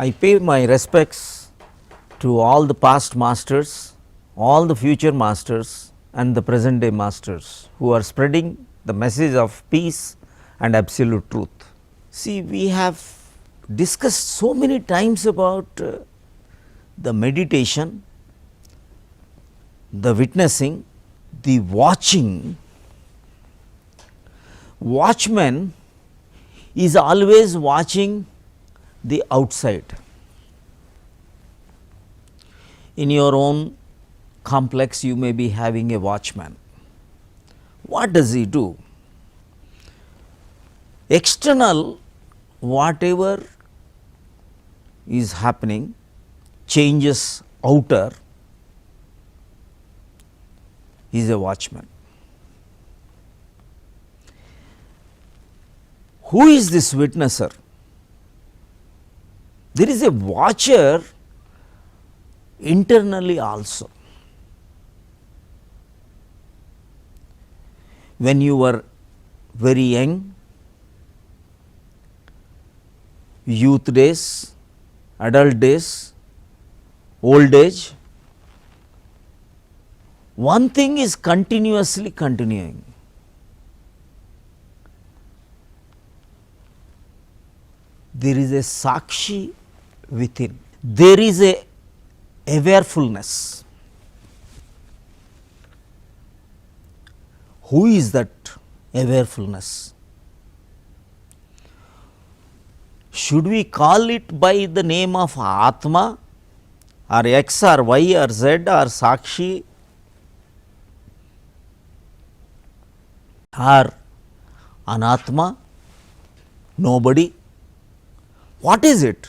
I pay my respects to all the past masters, all the future masters and the present day masters who are spreading the message of peace and absolute truth. See, we have discussed so many times about the meditation, the witnessing, the watching. Watchman is always watching the outside. In your own complex, you may be having a watchman. What does he do? External, whatever is happening, changes outer, is a watchman. Who is this witnesser? There is a watcher internally also. When you were very young, youth days, adult days, old age, one thing is continuously continuing. There is a sakshi within. There is a awarefulness. Who is that awarefulness? Should we call it by the name of Atma or X or Y or Z or Sakshi or Anatma? Nobody. What is it?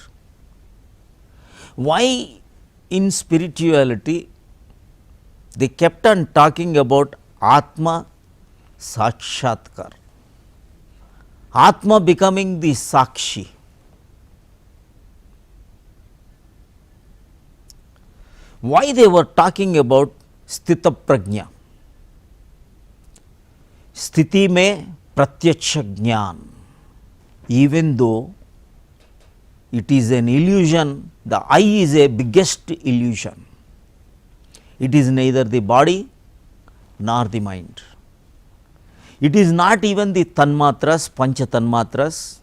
Why in spirituality they kept on talking about Atma Sakshatkar, Atma becoming the Sakshi. Why they were talking about Sthita Prajna? Sthiti mein pratyaksha jnana. Even though it is an illusion, the I is a biggest illusion. It is neither the body nor the mind. It is not even the tanmatras, pancha tanmatras.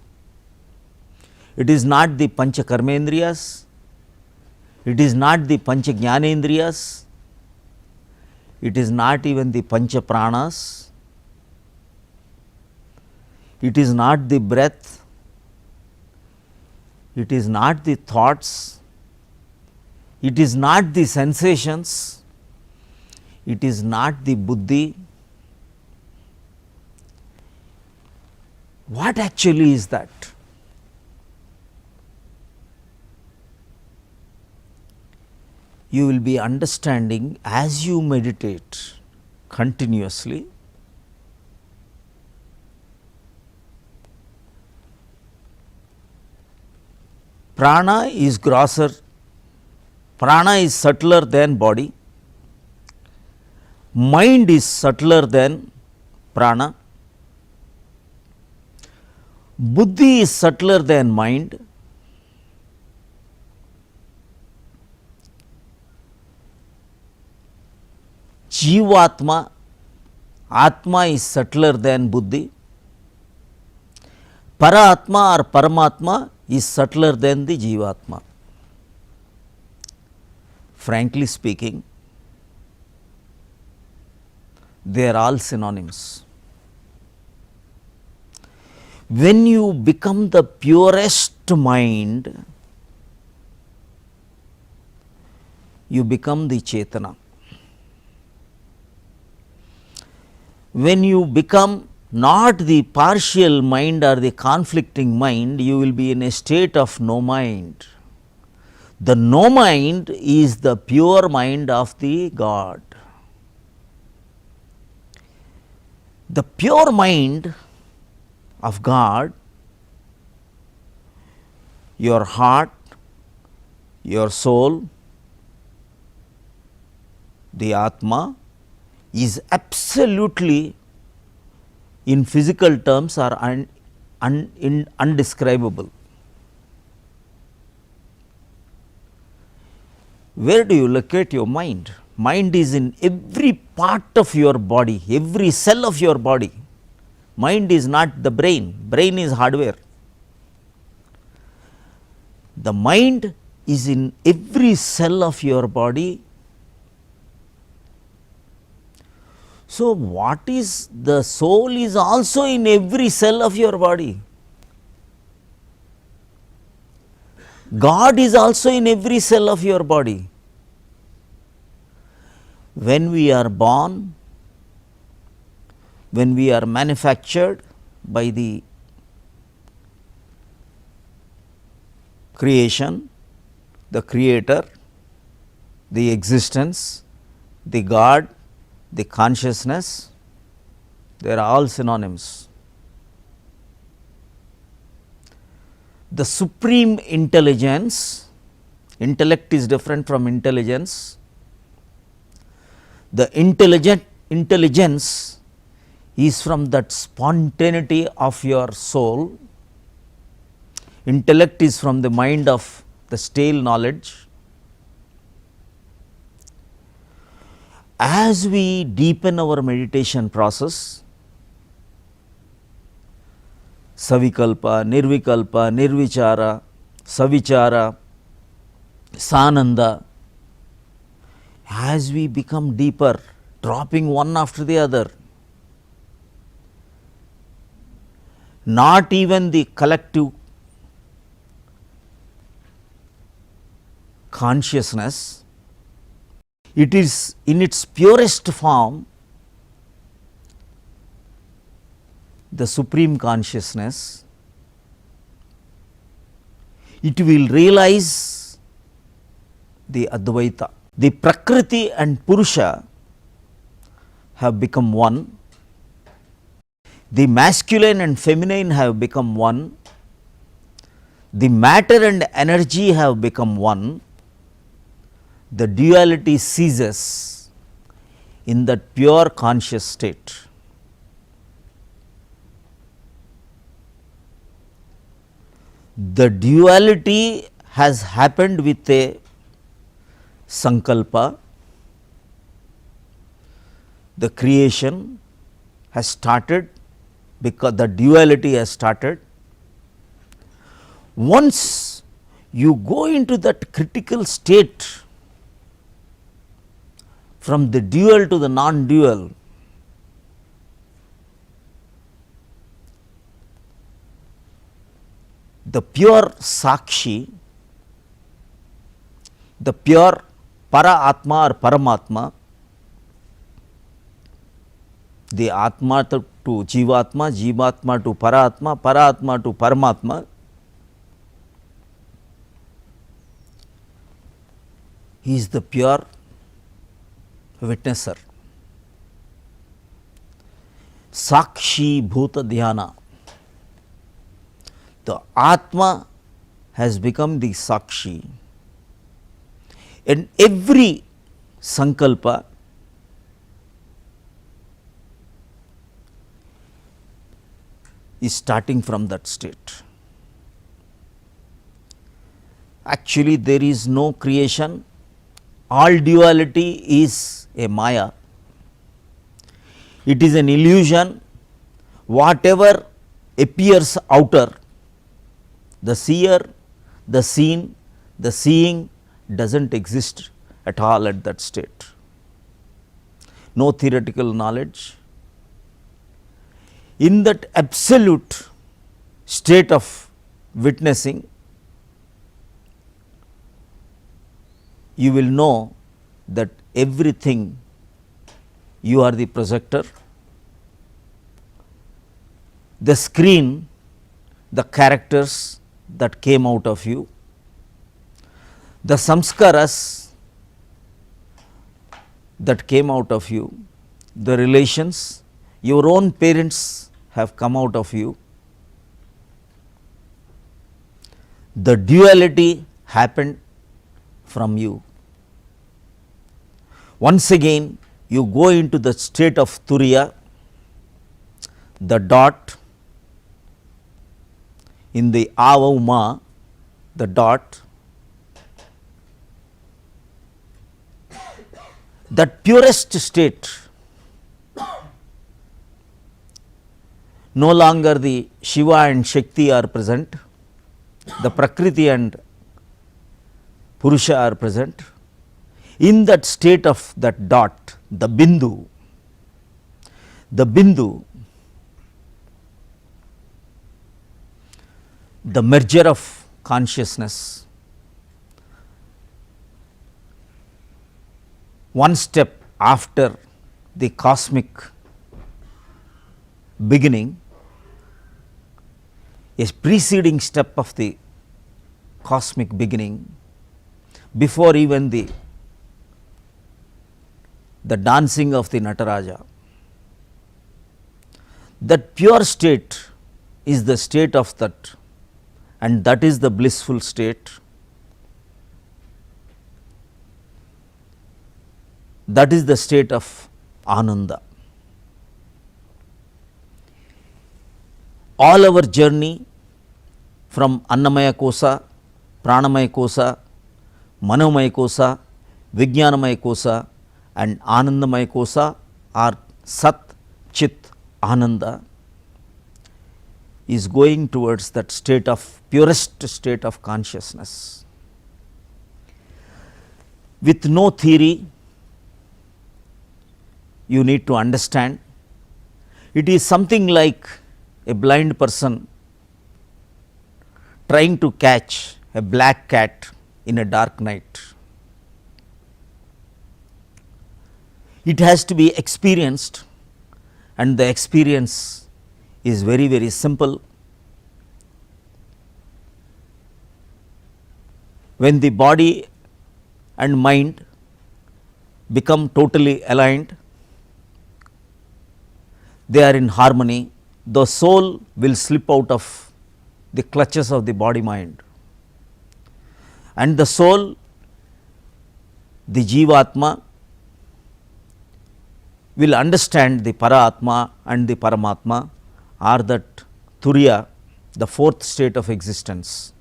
It is not the pancha karmendriyas. It is not the pancha jnanendriyas. It is not even the pancha pranas. It is not the breath. It is not the thoughts. It is not the sensations. It is not the buddhi. What actually is that? You will be understanding as you meditate continuously. Prana is grosser, prana is subtler than body, mind is subtler than prana, buddhi is subtler than mind, Jivatma, Atma is subtler than buddhi, Paratma or Paramatma is subtler than the Jivatma. Frankly speaking, they are all synonyms. When you become the purest mind, you become the Chetana. When you become not the partial mind or the conflicting mind, you will be in a state of no mind. The no mind is the pure mind of the God. The pure mind of God, your heart, your soul, the Atma is absolutely in physical terms are undescribable. Where do you locate your mind? Mind is in every part of your body, every cell of your body. Mind is not the brain, brain is hardware. The mind is in every cell of your body. So, what is the soul is also in every cell of your body. God is also in every cell of your body. When we are born, when we are manufactured by the creation, the creator, the existence, the God, the consciousness, they are all synonyms. The supreme intelligence, intellect is different from intelligence. The intelligence is from that spontaneity of your soul. Intellect is from the mind of the stale knowledge. As we deepen our meditation process, savikalpa, nirvikalpa, nirvichara, savichara, sananda, as we become deeper, dropping one after the other, not even the collective consciousness, it is in its purest form, the supreme consciousness, it will realize the Advaita. The Prakriti and Purusha have become one, the masculine and feminine have become one, the matter and energy have become one, the duality ceases in that pure conscious state. The duality has happened with a sankalpa. The creation has started because the duality has started. Once you go into that critical state from the dual to the non-dual, the pure Sakshi, the pure Para Atma or Paramatma, the Atma to Jivatma, Jivatma to Paratma, Paratma to Paramatma, he is the pure witnesser. Sakshi Bhuta Dhyana. The Atma has become the Sakshi, and every sankalpa is starting from that state. Actually, there is no creation, all duality is a Maya. It is an illusion. Whatever appears outer, the seer, the seen, the seeing does not exist at all at that state. No theoretical knowledge. In that absolute state of witnessing, you will know that everything, you are the projector, the screen, the characters that came out of you, the samskaras that came out of you, the relations, your own parents have come out of you, the duality happened from you. Once again you go into the state of Turiya, the dot in the Ava Uma, the dot, That purest state, no longer the Shiva and Shakti are present, the Prakriti and Purusha are present. In that state of that dot, the Bindu, the merger of consciousness, one step after the cosmic beginning, a preceding step of the cosmic beginning, before even the dancing of the Nataraja. That pure state is the state of that, and that is the blissful state. That is the state of Ananda. All our journey from Annamaya Kosa, Pranamaya Kosa, Manomaya Kosa, Vijnanamaya Kosa and Anandamaya Kosa are Sat, Chit, Ananda, is going towards that state of purest state of consciousness. With no theory, you need to understand. It is something like a blind person trying to catch a black cat in a dark night. It has to be experienced, and the experience is very, very simple. When the body and mind become totally aligned, they are in harmony, the soul will slip out of the clutches of the body mind, and the soul, the Jivatma, will understand the Paratma and the Paramatma are that Turiya, the fourth state of existence,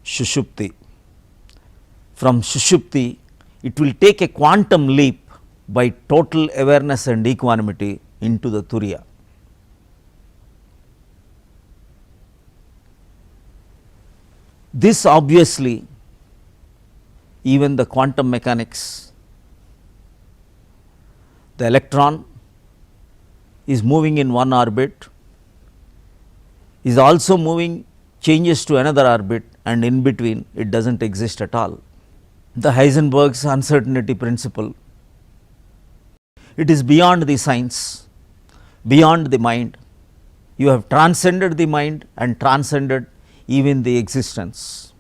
Shushupti. From Shushupti, it will take a quantum leap by total awareness and equanimity into the Turiya. This obviously, even the quantum mechanics, the electron is moving in one orbit, is also moving, changes to another orbit, and in between it does not exist at all. The Heisenberg's uncertainty principle, it is beyond the science, beyond the mind. You have transcended the mind and transcended even the existence.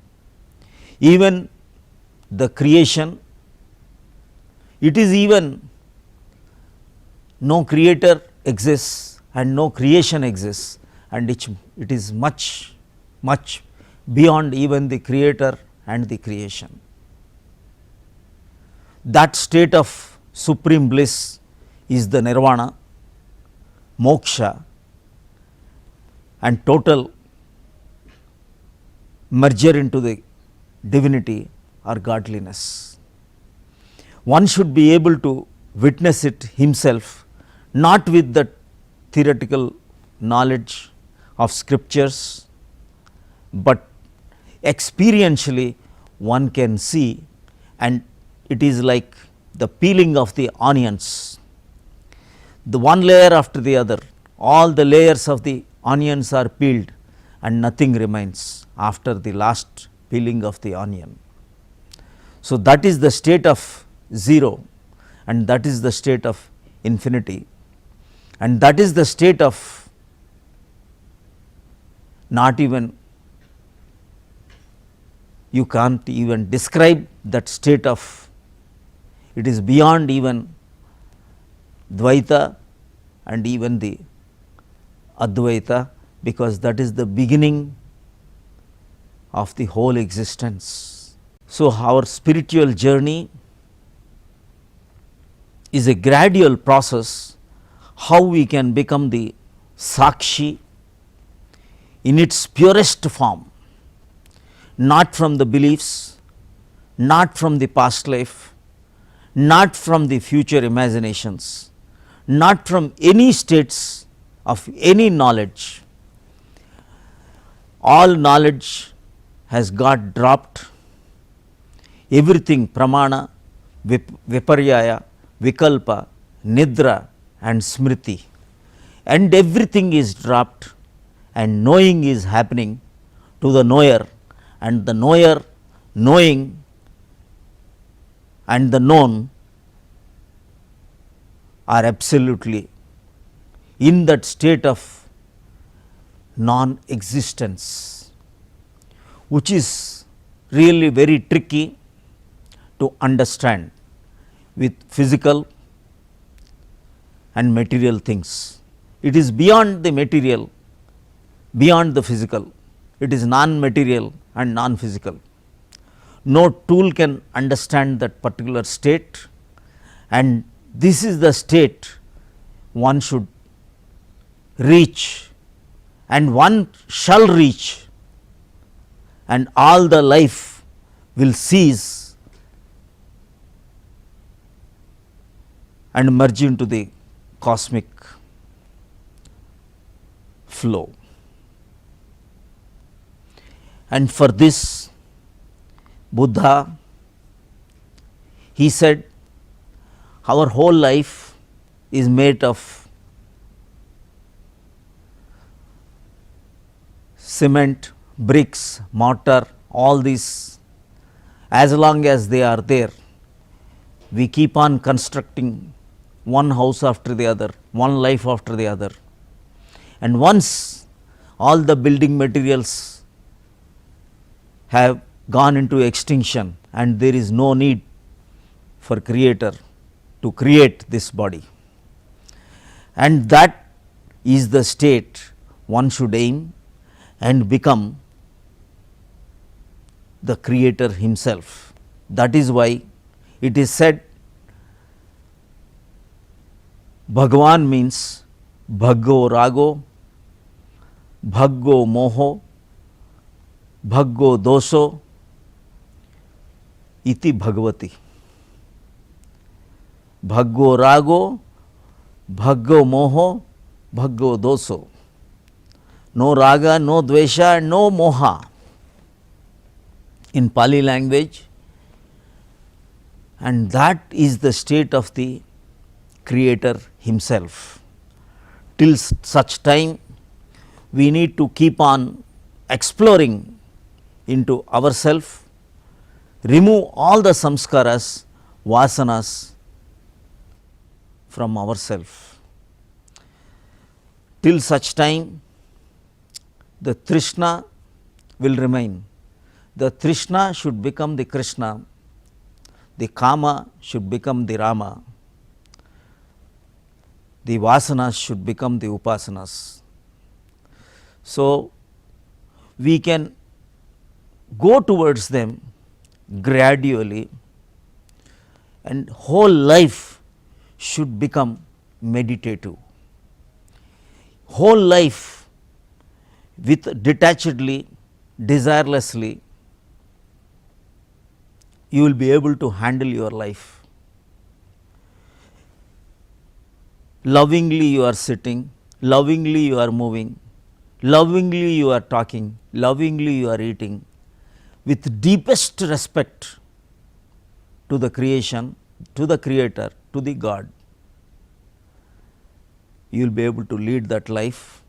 Even the creation, it is even no creator exists and no creation exists, and it is much, much beyond even the creator and the creation. That state of supreme bliss is the nirvana, moksha, and total merger into the divinity or godliness. One should be able to witness it himself, not with the theoretical knowledge of scriptures, but experientially one can see, and it is like the peeling of the onions, the one layer after the other, all the layers of the onions are peeled and nothing remains after the last peeling of the onion. So, that is the state of 0, and that is the state of infinity, and that is the state of not even, you can't even describe that state of, it is beyond even Dvaita and even the Advaita, because that is the beginning of the whole existence. So, our spiritual journey is a gradual process, how we can become the Sakshi in its purest form, not from the beliefs, not from the past life, not from the future imaginations, not from any states of any knowledge. All knowledge has got dropped, everything pramana, viparyaya, vikalpa, nidra and smriti, and everything is dropped, and knowing is happening to the knower, and the knower knowing and the known are absolutely in that state of non-existence, which is really very tricky to understand with physical and material things. It is beyond the material, beyond the physical. It is non-material and non-physical. No tool can understand that particular state, and this is the state one should reach, and one shall reach, and all the life will cease and merge into the cosmic flow. And for this, Buddha, he said, our whole life is made of cement, bricks, mortar, all these. As long as they are there, we keep on constructing one house after the other, one life after the other. And once all the building materials have gone into extinction and there is no need for creator to create this body, and that is the state one should aim and become the creator himself. That is why it is said Bhagavan means Bhaggo Rago, Bhaggo Moho, Bhaggo Doso, Iti Bhagavati. Bhaggo Rago, Bhaggo Moho, Bhaggo Doso. No raga, no dvesha, no moha in Pali language, and that is the state of the creator himself. Till such time we need to keep on exploring into ourself, remove all the samskaras, vasanas from ourself. Till such time the Trishna will remain. The Trishna should become the Krishna, the Kama should become the Rama, the Vasanas should become the Upasanas. So, we can go towards them gradually, and whole life should become meditative. Whole life with detachedly, desirelessly, you will be able to handle your life. Lovingly you are sitting, lovingly you are moving, lovingly you are talking, lovingly you are eating, with deepest respect to the creation, to the creator, to the God. You will be able to lead that life,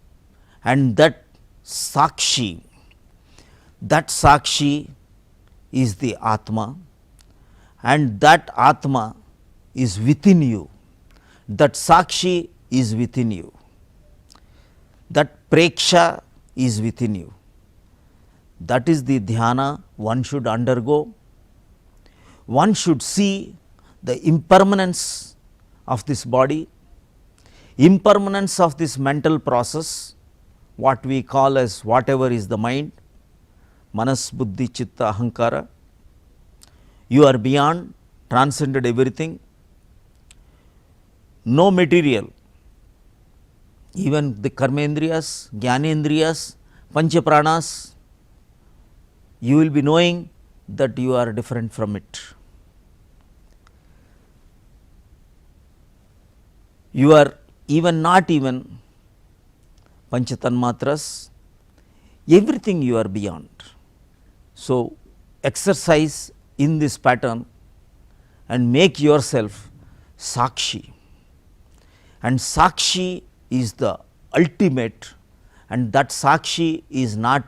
and that Sakshi is the Atma, and that Atma is within you, that Sakshi is within you, that Preksha is within you. That is the dhyana one should undergo. One should see the impermanence of this body, impermanence of this mental process, what we call as whatever is the mind, manas, buddhi, chitta, ahankara. You are beyond, transcended everything. No material, even the karmendriyas, jnanendriyas, panchapranas, you will be knowing that you are different from it. You are even not even Panchatanmatras, everything you are beyond. So, exercise in this pattern and make yourself Sakshi. And Sakshi is the ultimate, and that Sakshi is not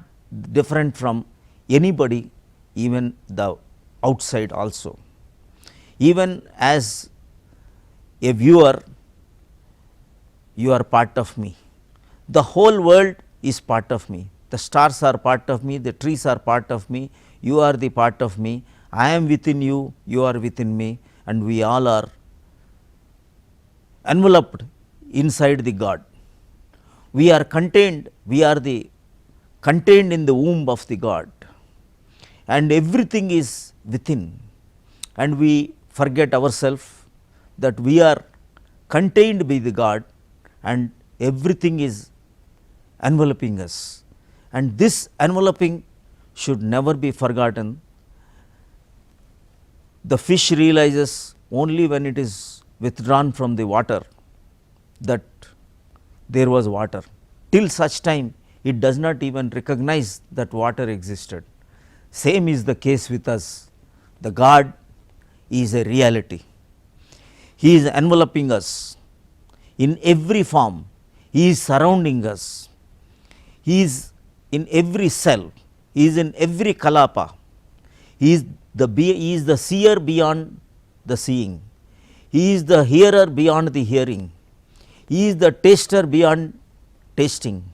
different from anybody, even the outside also. Even as a viewer, you are part of me. The whole world is part of me. The stars are part of me, the trees are part of me, you are the part of me, I am within you, you are within me, and we all are enveloped inside the God. We are contained, we are the contained in the womb of the God, and everything is within, and we forget ourselves that we are contained by the God and everything is enveloping us, and this enveloping should never be forgotten. The fish realizes only when it is withdrawn from the water that there was water. Till such time it does not even recognize that water existed. Same is the case with us. The God is a reality. He is enveloping us in every form. He is surrounding us. He is in every cell. He is in every kalapa. He is the seer beyond the seeing. He is the hearer beyond the hearing. He is the taster beyond tasting.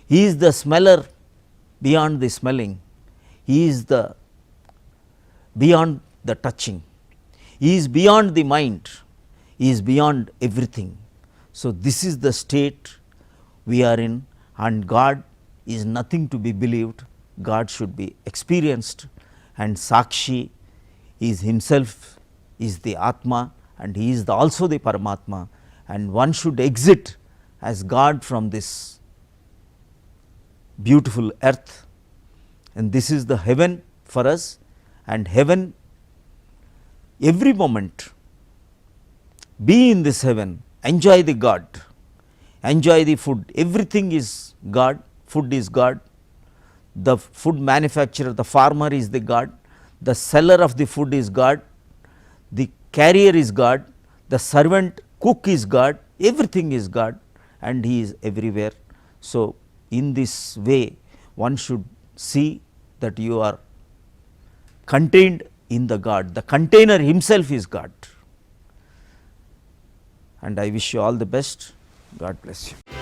He is the smeller beyond the smelling. He is the beyond the touching. He is beyond the mind. He is beyond everything. So, this is the state we are in, and God is nothing to be believed. God should be experienced, and Sakshi is himself, is the Atma, and he is also the Paramatma, and one should exit as God from this beautiful earth, and this is the heaven for us. And heaven, every moment be in this heaven, enjoy the God, enjoy the food, everything is God, food is God, the food manufacturer, the farmer is the God, the seller of the food is God, the carrier is God, the servant cook is God, everything is God, and he is everywhere. So, in this way one should see that you are contained in the God, the container himself is God, and I wish you all the best. God bless you.